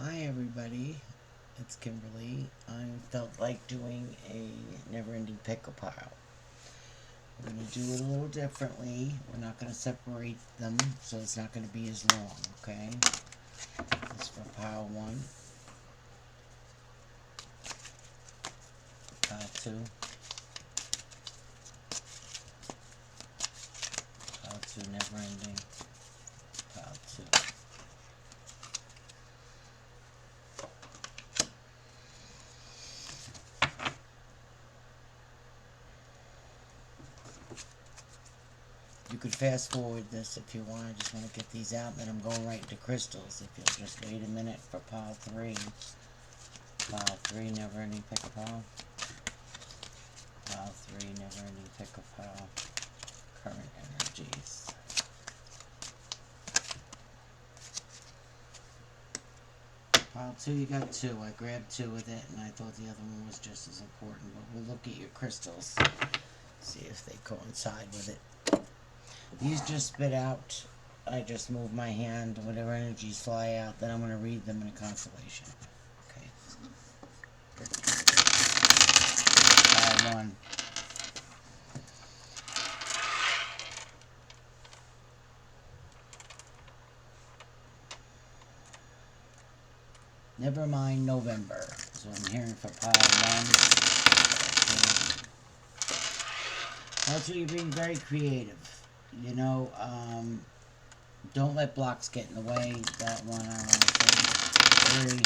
Hi everybody, it's Kimberly. I felt like doing a never-ending pickle pile. We're going to do it a little differently. We're not going to separate them, so it's not going to be as long, okay? This is for pile 1, pile 2, pile 2 never-ending, pile 2. You could fast forward this if you want. I just want to get these out, and then I'm going right into crystals. If you'll just wait a minute for pile 3. Pile 3, never-ending pickle pile. Pile 3, never-ending pickle pile. Current energies. Pile 2, you got 2. I grabbed 2 with it, and I thought the other one was just as important. But we'll look at your crystals, see if they coincide with it. These just spit out. I just move my hand, whatever energies fly out, then I'm going to read them in a constellation. Okay. Pile 1. Never mind November. So I'm hearing for pile 1. Also, you're being very creative. You know, don't let blocks get in the way. That one, I want to say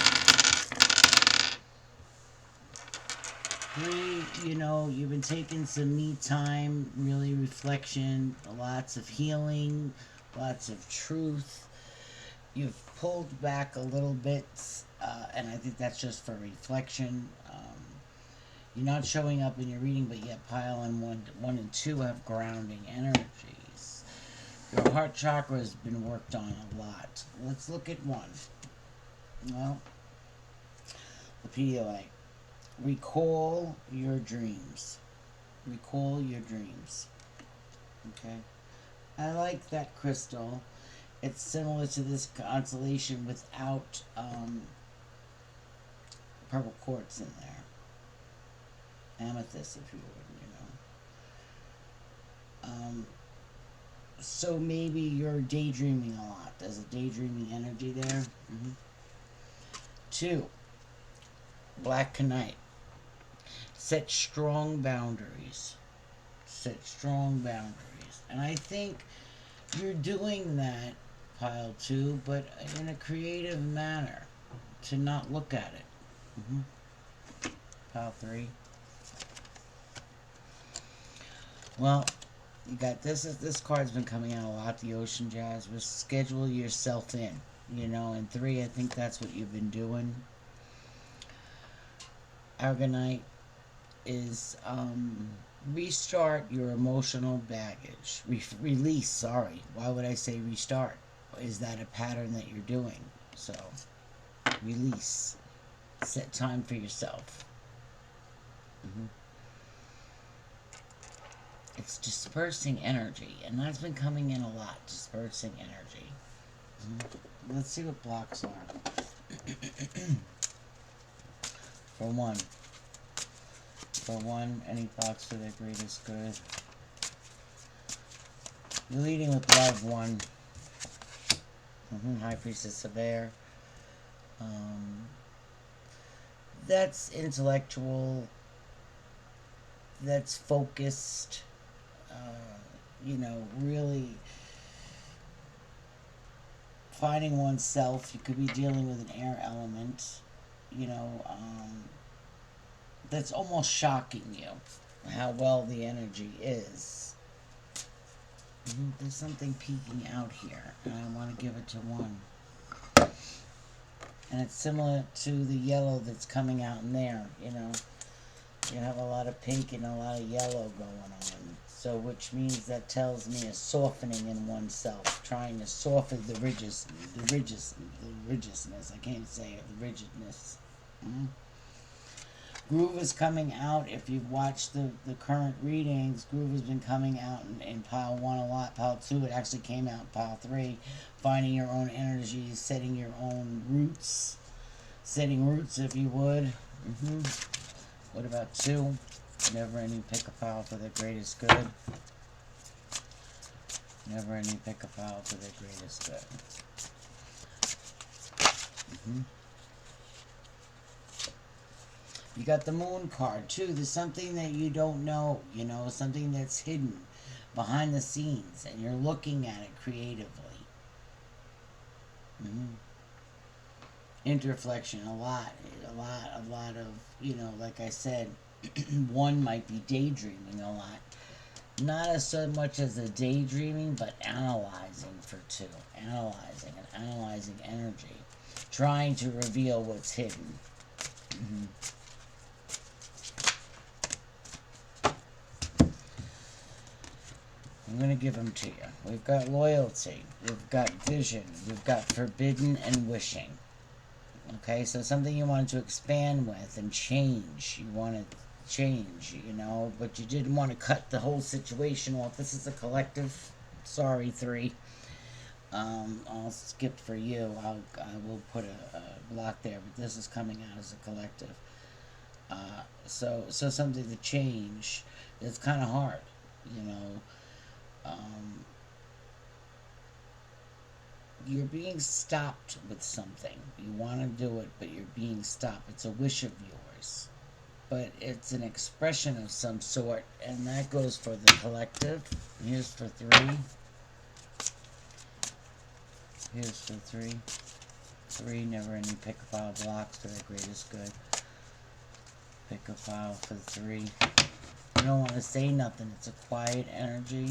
3. 3, you know, you've been taking some me time, really reflection, lots of healing, lots of truth. You've pulled back a little bit, and I think that's just for reflection. You're not showing up in your reading, but yet pile and 1 and 2 have grounding energies. Your heart chakra has been worked on a lot. Let's look at 1. Well, the POA. Recall your dreams. Recall your dreams. Okay? I like that crystal. It's similar to this constellation without purple quartz in there. Amethyst, if you would, you know. So maybe you're daydreaming a lot. There's a daydreaming energy there. 2. Black Knight. Set strong boundaries. Set strong boundaries. And I think you're doing that, pile 2, but in a creative manner. To not look at it. Pile 3. Well, you got this. This card's been coming out a lot. The Ocean Jazz. Schedule yourself in. You know, and 3, I think that's what you've been doing. Aragonite is restart your emotional baggage. Release, sorry. Why would I say restart? Is that a pattern that you're doing? So, release. Set time for yourself. It's dispersing energy, and that's been coming in a lot. Dispersing energy. Let's see what blocks are. For 1. For 1, any blocks for the greatest good. You're leading with love 1. High Priestess of Air. That's intellectual. That's focused. You know, really finding oneself. You could be dealing with an air element. You know, that's almost shocking you how well the energy is. There's something peeking out here, and I want to give it to 1. And it's similar to the yellow that's coming out in there, you know. You have a lot of pink and a lot of yellow going on. So, which means that tells me a softening in oneself, trying to soften the ridges, I can't say it, the rigidness. Groove is coming out. If you've watched the current readings, Groove has been coming out in pile 1 a lot. Pile 2, it actually came out in pile 3. Finding your own energies, setting your own roots. Setting roots, if you would. What about 2? Never ending pick a pile for the greatest good. Never ending pick a pile for the greatest good. You got the Moon card too. There's something that you don't know, you know, something that's hidden behind the scenes, and you're looking at it creatively. Interflection, a lot of, you know, like I said, one might be daydreaming a lot. Not as so much as a daydreaming, but analyzing for 2. Analyzing and analyzing energy. Trying to reveal what's hidden. I'm going to give them to you. We've got loyalty. We've got vision. We've got forbidden and wishing. Okay, so something you wanted to expand with and change. You want to change, you know, but you didn't want to cut the whole situation off. This is a collective. Sorry, 3. I'll skip for you. I will put a block there, but this is coming out as a collective. So something to change. It's kind of hard, you know. You're being stopped with something. You want to do it, but you're being stopped. It's a wish of yours, but it's an expression of some sort, and that goes for the collective. Here's for 3. Here's for 3. 3 never ending pick a file blocks for the greatest good. Pick a file for 3. You don't want to say nothing. It's a quiet energy.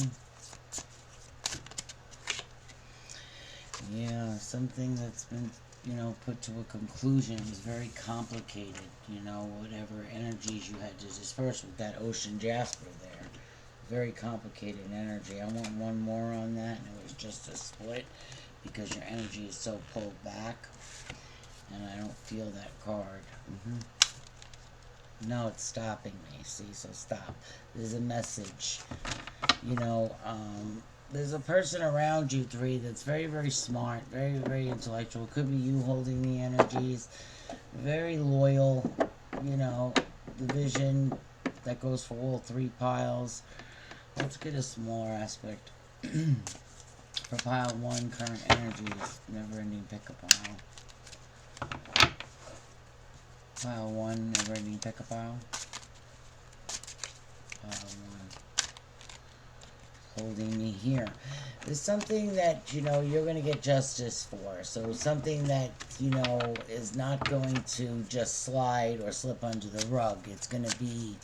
Yeah, something that's been, you know, put to a conclusion. It was very complicated, you know, whatever energies you had to disperse with that ocean jasper there. Very complicated energy. I want one more on that, and it was just a split because your energy is so pulled back, and I don't feel that card. No, it's stopping me. See, so stop. There's a message. You know, there's a person around you, 3, that's very, very smart, very, very intellectual. It could be you holding the energies. Very loyal, you know, the vision that goes for all 3 piles. Let's get a smaller aspect. For pile 1, current energies, never ending pick a pile. Pile 1, never ending pick a pile. Pile 1. Holding me here. There's something that, you know, you're going to get justice for. So something that, you know, is not going to just slide or slip under the rug. It's going to be...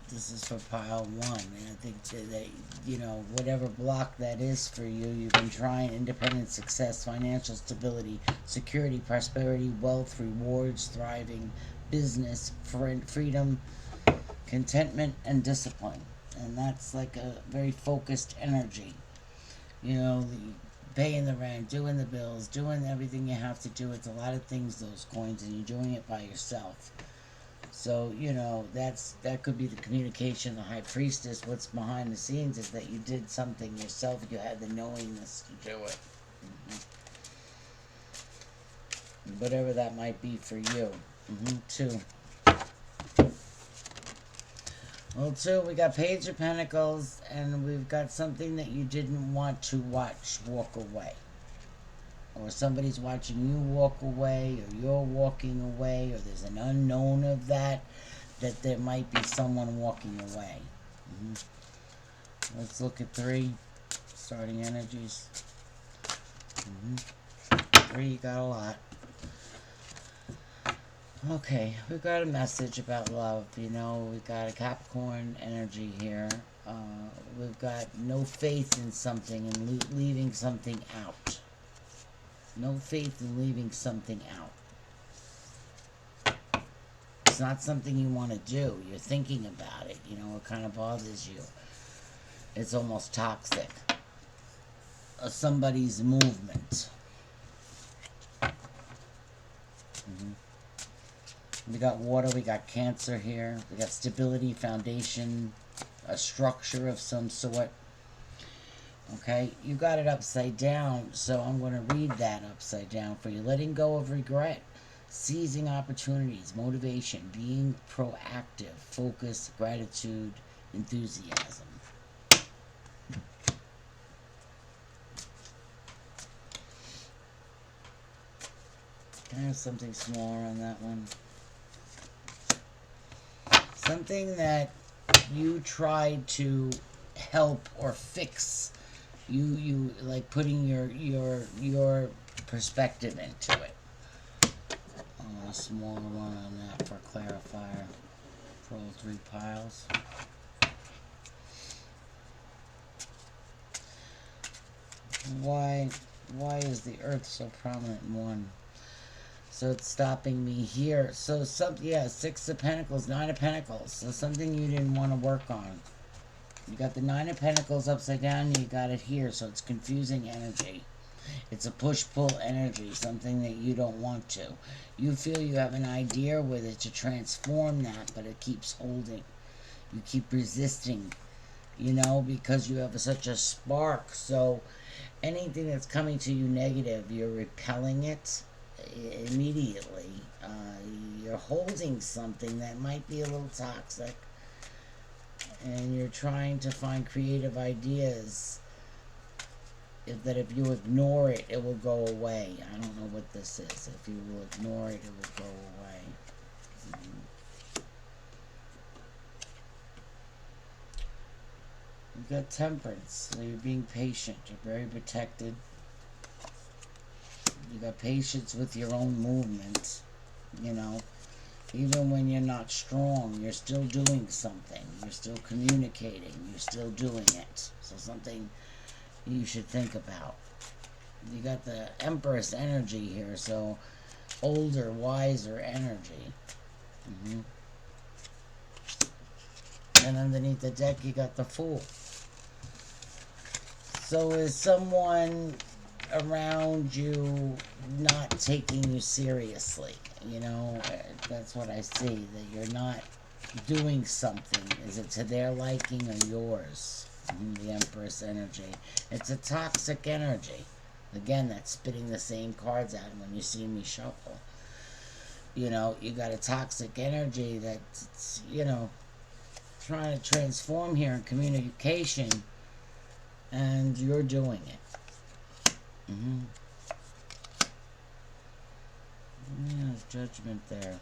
This is for pile 1. And I think that, you know, whatever block that is for you, you've been trying independent success, financial stability, security, prosperity, wealth, rewards, thriving, business, freedom, contentment, and discipline. And that's like a very focused energy. You know, paying the rent, doing the bills, doing everything you have to do. It's a lot of things, those coins, and you're doing it by yourself. So, you know, that could be the communication, the high priestess. What's behind the scenes is that you did something yourself. You had the knowingness to do it. Whatever that might be for you. 2. Well, 2, we got Page of Pentacles, and we've got something that you didn't want to watch walk away. Or somebody's watching you walk away, or you're walking away, or there's an unknown of that there might be someone walking away. Let's look at 3. Starting energies. 3, you got a lot. Okay, we've got a message about love, you know, we've got a Capricorn energy here. We've got no faith in something and leaving something out. No faith in leaving something out. It's not something you want to do. You're thinking about it, you know, it kind of bothers you. It's almost toxic. Somebody's movement. We got water, we got Cancer here, we got stability, foundation, a structure of some sort. Okay, you got it upside down, so I'm going to read that upside down for you. Letting go of regret, seizing opportunities, motivation, being proactive, focus, gratitude, enthusiasm. Can I have something smaller on that one? Something that you tried to help or fix. You like putting your perspective into it. A smaller one on that for clarifier for all three piles. Why is the earth so prominent in one? So it's stopping me here. So yeah, 6 of Pentacles, 9 of Pentacles. So something you didn't want to work on. You got the 9 of Pentacles upside down, and you got it here, so it's confusing energy. It's a push-pull energy, something that you don't want to. You feel you have an idea with it to transform that, but it keeps holding. You keep resisting, you know, because you have such a spark. So anything that's coming to you negative, you're repelling it immediately. You're holding something that might be a little toxic, and you're trying to find creative ideas that if you ignore it, it will go away. I don't know what this is. If you will ignore it, it will go away. You've got Temperance, so you're being patient. You're very protected. You got patience with your own movement, you know. Even when you're not strong, you're still doing something. You're still communicating. You're still doing it. So something you should think about. You got the Empress energy here, so older, wiser energy. And underneath the deck, you got the Fool. So is someone around you not taking you seriously? You know, that's what I see, that you're not doing something. Is it to their liking or yours? The Empress energy. It's a toxic energy. Again, that's spitting the same cards out when you see me shuffle. You know, you got a toxic energy that's, you know, trying to transform here in communication, and you're doing it. Yeah, Judgment there.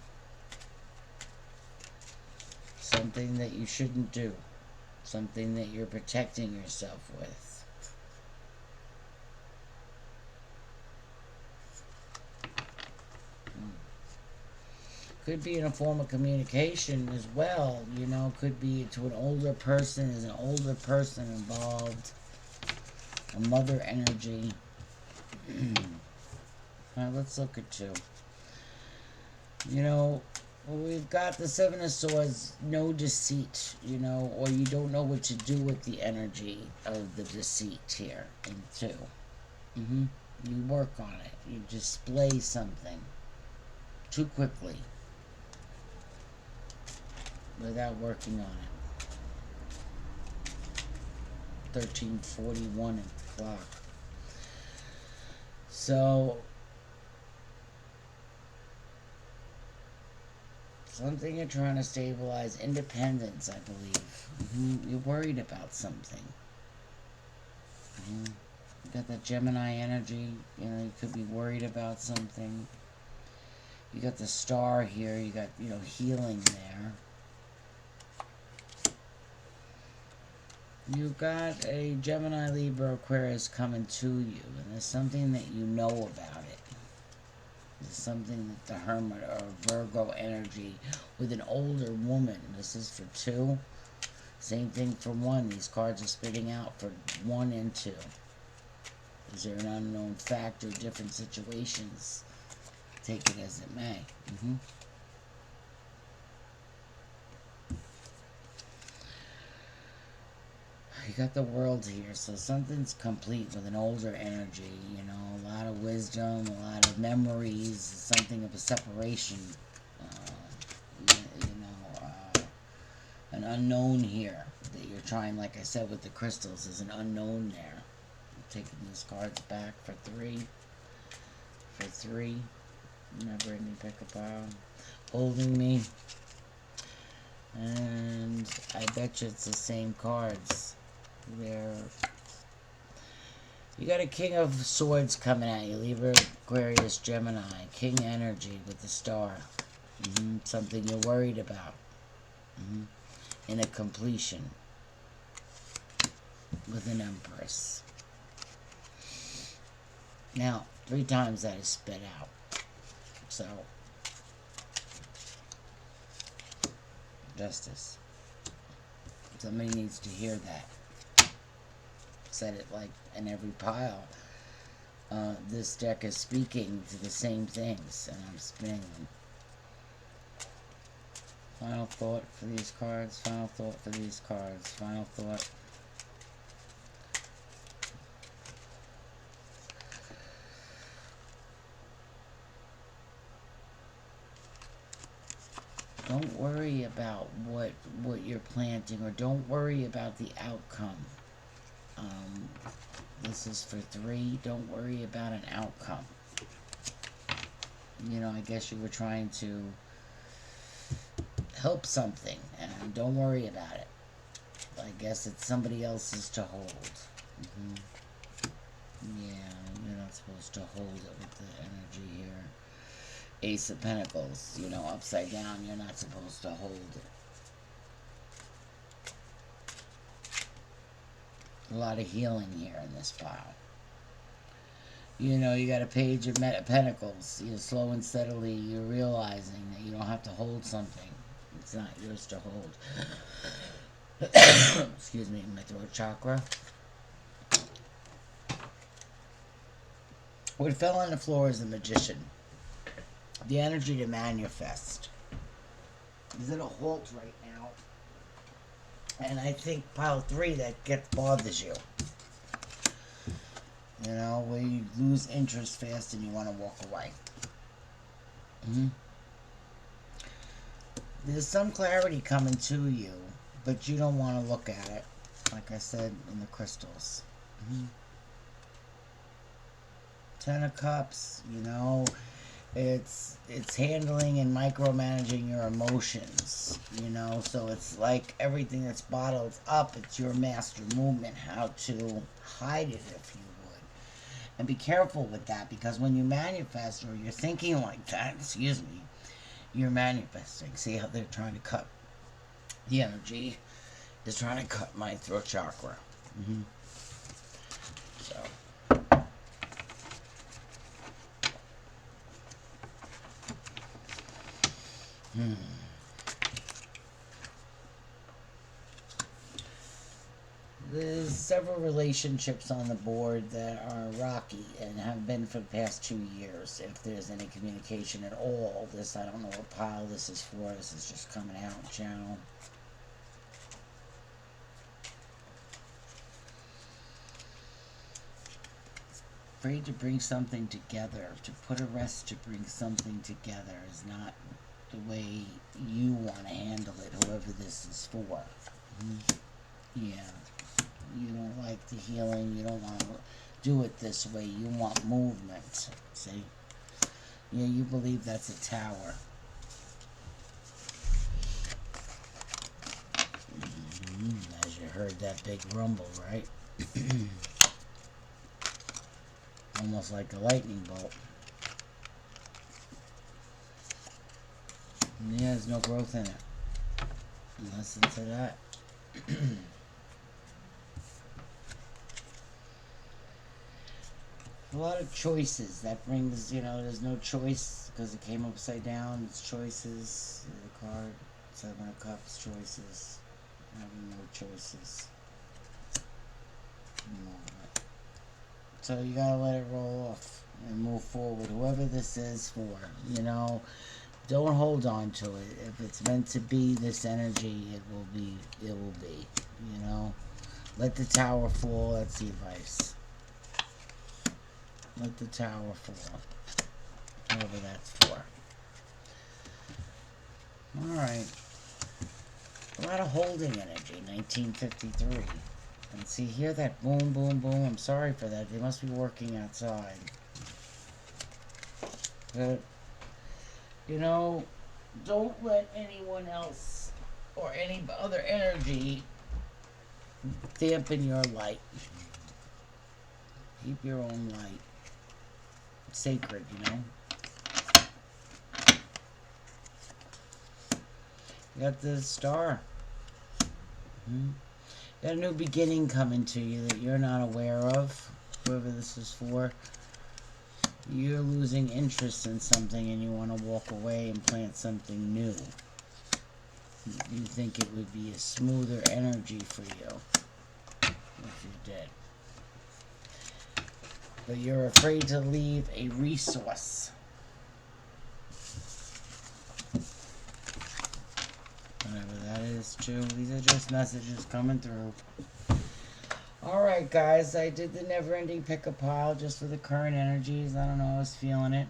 Something that you shouldn't do. Something that you're protecting yourself with. Could be in a form of communication as well, you know. Could be to an older person. Is an older person involved. A mother energy. Alright, let's look at 2. You know, we've got the 7 of Swords, no deceit, you know, or you don't know what to do with the energy of the deceit here in 2. You work on it. You display something too quickly without working on it. 1341 in the clock. So something you're trying to stabilize. Independence, I believe. You're worried about something. You got that Gemini energy. You know, you could be worried about something. You got the Star here. You got, you know, healing there. You've got a Gemini, Libra, Aquarius coming to you, and there's something that you know about it. There's something that the Hermit or Virgo energy with an older woman. This is for 2. Same thing for 1. These cards are spitting out for 1 and 2. Is there an unknown factor, different situations? Take it as it may. You got the World here, so something's complete with an older energy, you know, a lot of wisdom, a lot of memories, something of a separation, an unknown here that you're trying, like I said with the crystals, there's an unknown there. Taking these cards back for 3. For 3. Never ending pick a pile. Holding me. And I bet you it's the same cards. You got a King of Swords coming at you. Libra, Aquarius, Gemini. King energy with the star. Something you're worried about. In a completion. With an Empress. Now, 3 times that is spit out. So, Justice. Somebody needs to hear that. Said it like in every pile. This deck is speaking to the same things, and I'm spinning them. Final thought for these cards. Final thought for these cards. Final thought. Don't worry about what you're planting, or don't worry about the outcome. This is for 3. Don't worry about an outcome. You know, I guess you were trying to help something, and don't worry about it. I guess it's somebody else's to hold. Yeah, you're not supposed to hold it with the energy here. Ace of Pentacles, you know, upside down, you're not supposed to hold it. A lot of healing here in this pile. You know, you got a Page of Pentacles. You're slow and steadily, you're realizing that you don't have to hold something. It's not yours to hold. Excuse me, my throat chakra. What fell on the floor is the Magician. The energy to manifest. Is at a halt right now. And I think pile 3 that bothers you. You know, where you lose interest fast and you want to walk away. There's some clarity coming to you, but you don't want to look at it. Like I said in the crystals. 10 of Cups, you know. It's handling and micromanaging your emotions, you know, so it's like everything that's bottled up, it's your master movement, how to hide it, if you would. And be careful with that, because when you manifest, or you're thinking like that, excuse me, you're manifesting. See how they're trying to cut, the energy is trying to cut my throat chakra. So. There's several relationships on the board that are rocky and have been for the past 2 years. If there's any communication at all, this, I don't know what pile this is for. This is just coming out channel. Afraid to bring something together, to put a rest, to bring something together is not the way you want to handle it, whoever this is for. Yeah. You don't like the healing. You don't want to do it this way. You want movement. See? Yeah, you believe that's a tower. As you heard that big rumble, right? Almost like a lightning bolt. And yeah, there's no growth in it. Listen to that. A lot of choices. That brings, you know, there's no choice because it came upside down. It's choices. The card, 7 of Cups, choices. Having no choices. So you gotta let it roll off and move forward. Whoever this is for, you know, don't hold on to it. If it's meant to be this energy, it will be, you know. Let the tower fall. That's the advice. Let the tower fall. Whatever that's for. Alright. A lot of holding energy, 1953. And see, hear that boom, boom, boom. I'm sorry for that. They must be working outside. But, you know, don't let anyone else or any other energy dampen your light. Keep your own light sacred, you know. You got the star. You got a new beginning coming to you that you're not aware of. Whoever this is for. You're losing interest in something and you want to walk away and plant something new. You think it would be a smoother energy for you if you did. But you're afraid to leave a resource. Whatever that is, too. These are just messages coming through. Alright, guys. I did the never-ending pick-a-pile just for the current energies. I don't know. I was feeling it.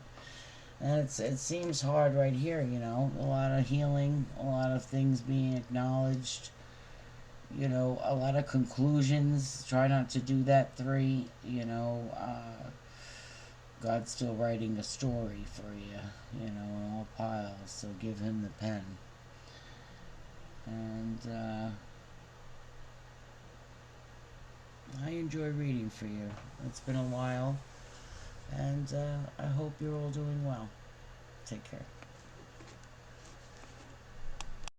And it seems hard right here, you know. A lot of healing. A lot of things being acknowledged. You know, a lot of conclusions. Try not to do that 3. You know, God's still writing a story for you. You know, in all piles. So give him the pen. And, I enjoy reading for you. It's been a while. And, I hope you're all doing well. Take care.